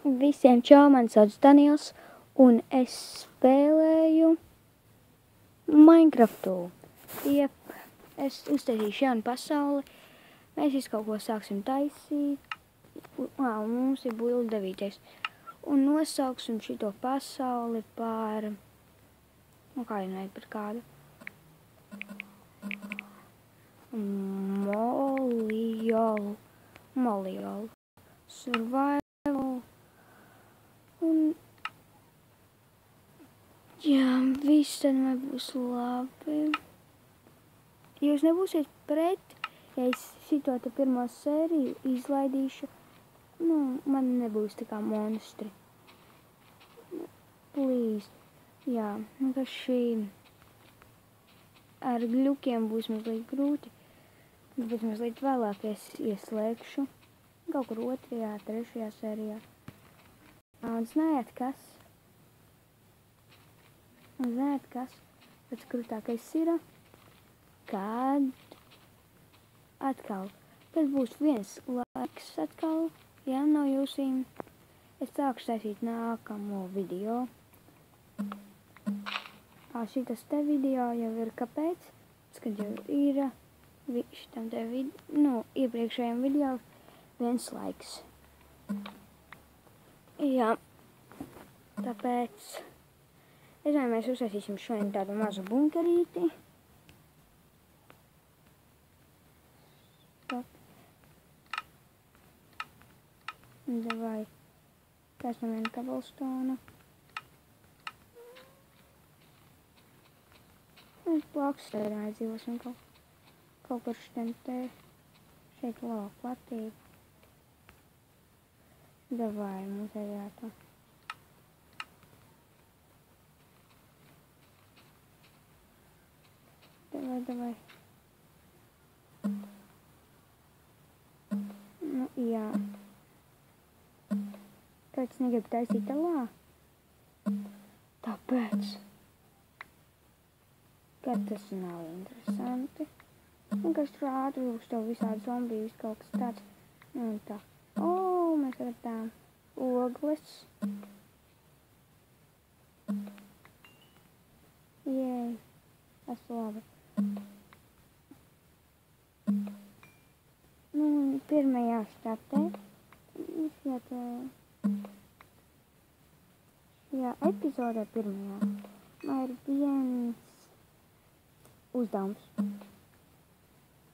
Visiem čau, mani sauc Daniels, un es spēlēju Minecraftu. Jep, es uztaisīšu jaunu pasauli. Mēs visu kaut ko sāksim taisīt. Un mums ir build 9. Un nosauksim šito pasauli par... kā runāt par kādu? Moliolu. Survival. Un... jā, viss tad man būs labi. Jūs nebūsiet pret, ja es šito te pirmo sēriju izlaidīšu. Man nebūs tā kā monstri. Please. Jā, ka šī ar gļukiem būs mazliet grūti. Bet mazliet vēlāk es ieslēgšu. Kaut kur 2., 3. sērijā. Un zinājāt, kas? Pēc krūtākais ir, kad atkal, kad būs viens laiks atkal, ja no jūsīm, es sākšu taisīt nākamo video. Šitas te video jau ir kāpēc, kad jau ir šitam te iepriekšējiem video viens laiks. Jā, tāpēc es domāju, mēs uztaisīsim šodien tādu mazu bunkerīti. Davai, taisam vienu cobblestone. Mēs blakus tērā dzīvosim kaut kur šitiem te, šeit lava platība. Davai, mums ejātu. Davai. Jā. Kāpēc negribu taisīt alā? Tāpēc. Kad tas nav interesanti. Vienkārši tur ātri uz tev visādi zombiju, kaut kas tāds. Un tā. Mēs radām ogles. Jēj. Tas labi. Pirmajā štatē. Šajā epizodē pirmajā. Man ir viens uzdevums.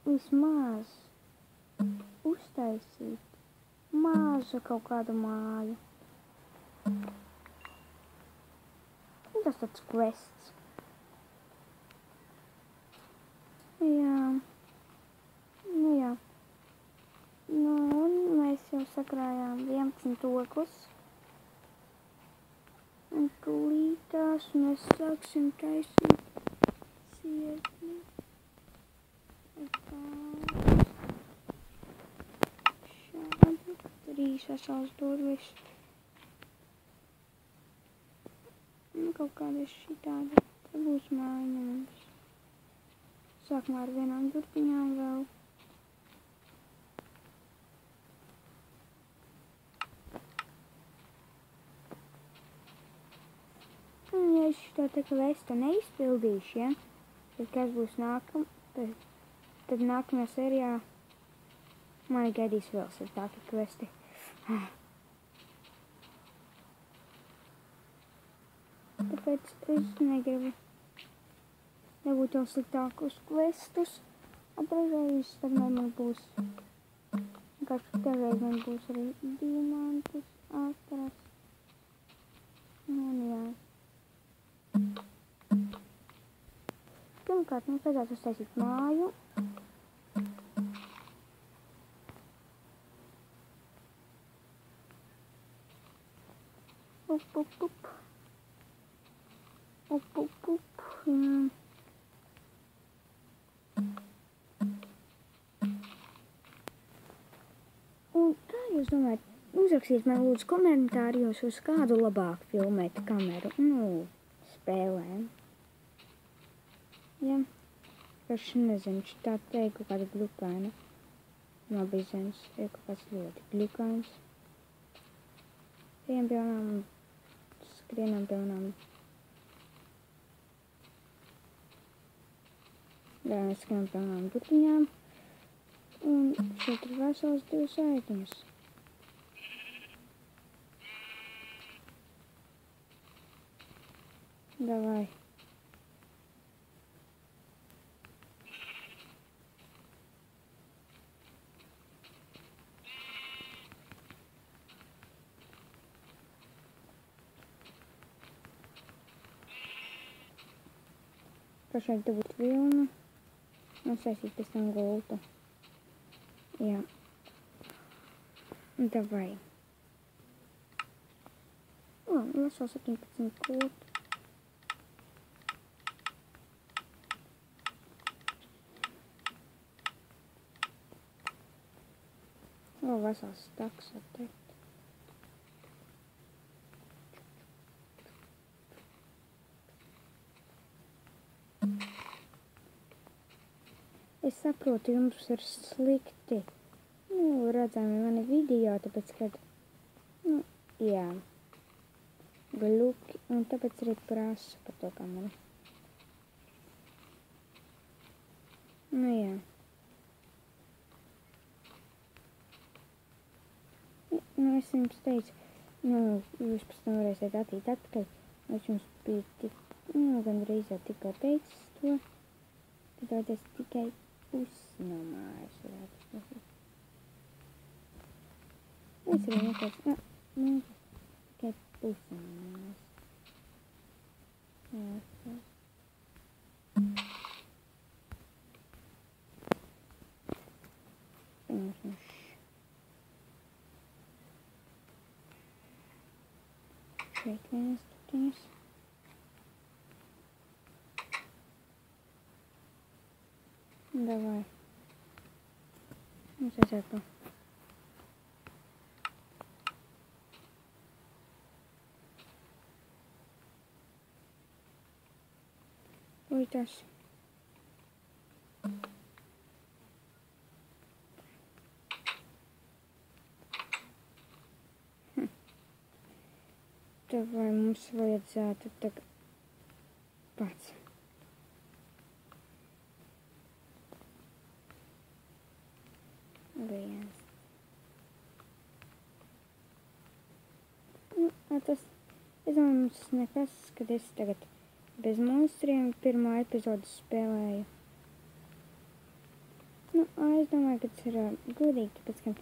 Vismaz uztaisīt mazu kaut kādu māju. Tas tāds quests. Jā. Jā. Un mēs jau sakrājām 11 ogles. Un tūlītās mēs sāksim taisīt sietni. Šādi. 3 vesels durvis. Kaut kāda šitāda. Te būs mājiņa mums. Sākumā ar vienām durtiņām vēl. Ja es šito te kvestu neizpildīšu, ja? Tad kas būs tad nākamajā sērijā mani gaidīs vēl sliktāki kvesti. Tāpēc es negribu dabūt jau sliktākus kvestus. Dažreiz tad man būs, dažreiz man būs arī diamantus atrast. Un jā. Pirmkārt, mums vajadzētu uztaisīt māju. Un kā jūs domājat, uzrakstiet man lūdzu komentārijos, uz kādu labāk filmēt kameru, spēlēm. Ja, es nezinu, tā te ir kaut kāda glukaina. No bizenes ir kaut kāds ļoti glukains. ejam pie jaunām un skrienam pie jaunām. Jā, mēs skrienam pie jaunām burtiņām. Un šeit ir vesels 2 aitiņas. Davai. Pašlaik dabūt vilnu. Nosaistīt pēc tam gultu. Jā. Davai. O, vesel 17 koku. O, vesels staks, var teikt. Es saprotu, jums ir slikti. Redzami mani video, tāpēc, kad, jā, gluki, un tāpēc arī prasu par to kameru. Jā. Es jums teicu, jūs pēc tam varēsiet attīt atpakaļ. Es jums biju tik, gandrīz jau tikko teicis to. Tad vajadzēs tikai pusi no mājas varētu izlasīt. Es arī neteicu, tikai pusi no mājas. Jā. Šeit vienas tutiņas. Davai. Mums aiziet pa. Uitās. Vai mums vajadzētu tagad pats. Viens. Tas, es domāju, mums nekas, kad es tagad bez monstriem pirmā epizodu spēlēju. Es domāju, ka tas ir godīgi, tāpēc, ka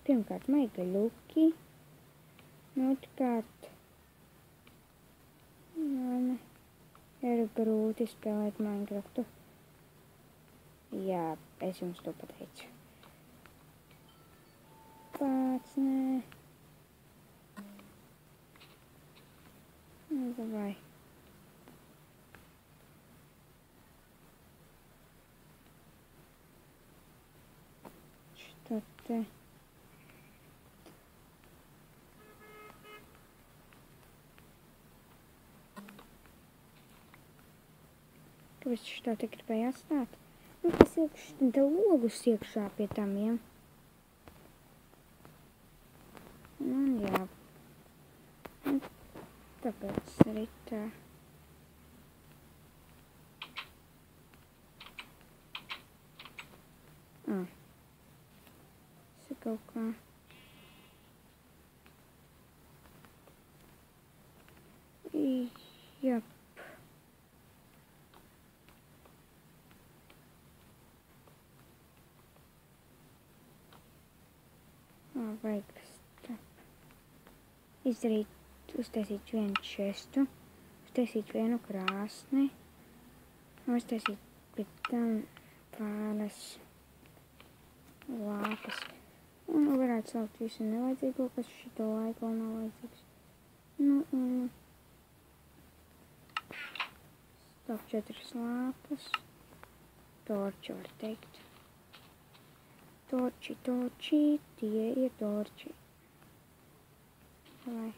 pirmkārt maiga luki, otrkārt ir grūti spēlēt Minecraftu. Jā, es jums to pateicu. Pats, nē. Davai. Что te. Kāpēc šitā te gribēja atstāt? Tas iekšķi te logus iekšā pie tam, ja? Jā. Tāpēc arī tā. Tas ir kaut kā. Jā. Vajag izdarīt, uztaisīt vienu čestu, uztaisīt vienu krāsni, uztaisīt pēc tam pāris lāpas. Un varētu saukt visu nevajadzīgo, kas šito laiku vēl nav vajadzīgs. Stop 4 lāpas, torči var teikt. Torči, tie ir torči. Vai.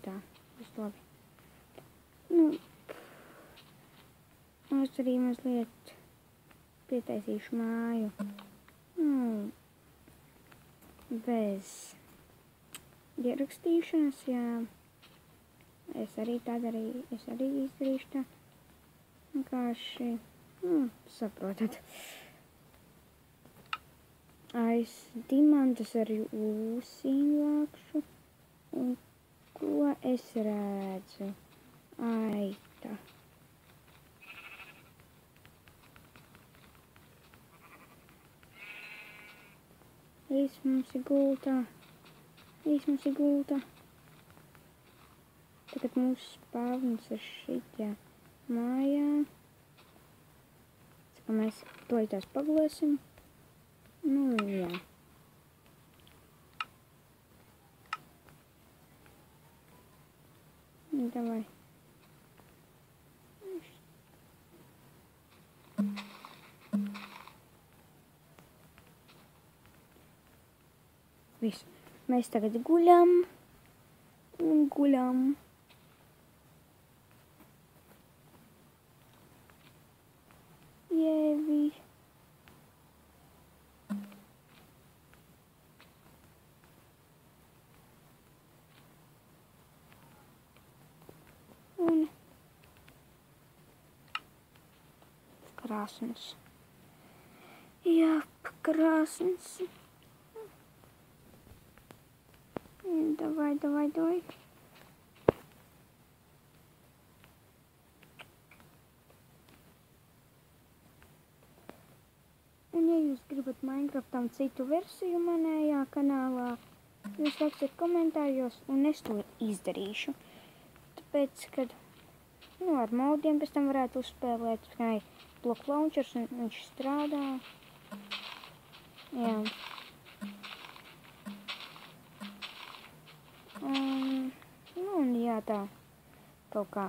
Tā, viss labi. Es arī mazliet pietaisīšu māju. bez ierakstīšanas, jā. Es arī izdarīšu tā. Vienkārši, saprotat. Aiz dimantas ar ūsīm vākšu. Un ko es redzu? Aita. Viss mums ir gultā. Tagad mūsu spārns ir šitā mājā. Tā kā mēs tās pagulēsim. Nu, jā. Davai. Viss. Mēs tagad guļam. Jēvi. Un krāsns. Jā, krāsns. Давай. Un ja jūs gribat Minecraftam citu versiju manējā kanālā, jūs rakstiet komentāros un es to izdarīšu. Tāpēc, kad ar modiem pēc tam varētu uzspēlēt, kā block launchers un viņš strādā. Jā. Un jā, tā kaut kā.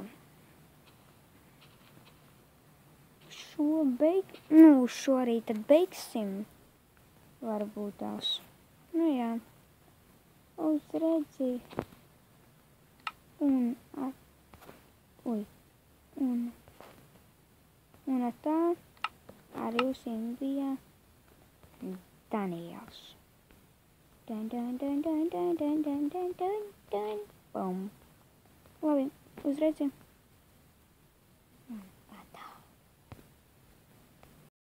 Šo arī tad beigsim. Varbūt tās. Nu jā. Uz redzi. Un tā arī uz Indijā Daniels. Dun. Labi, uz redzi.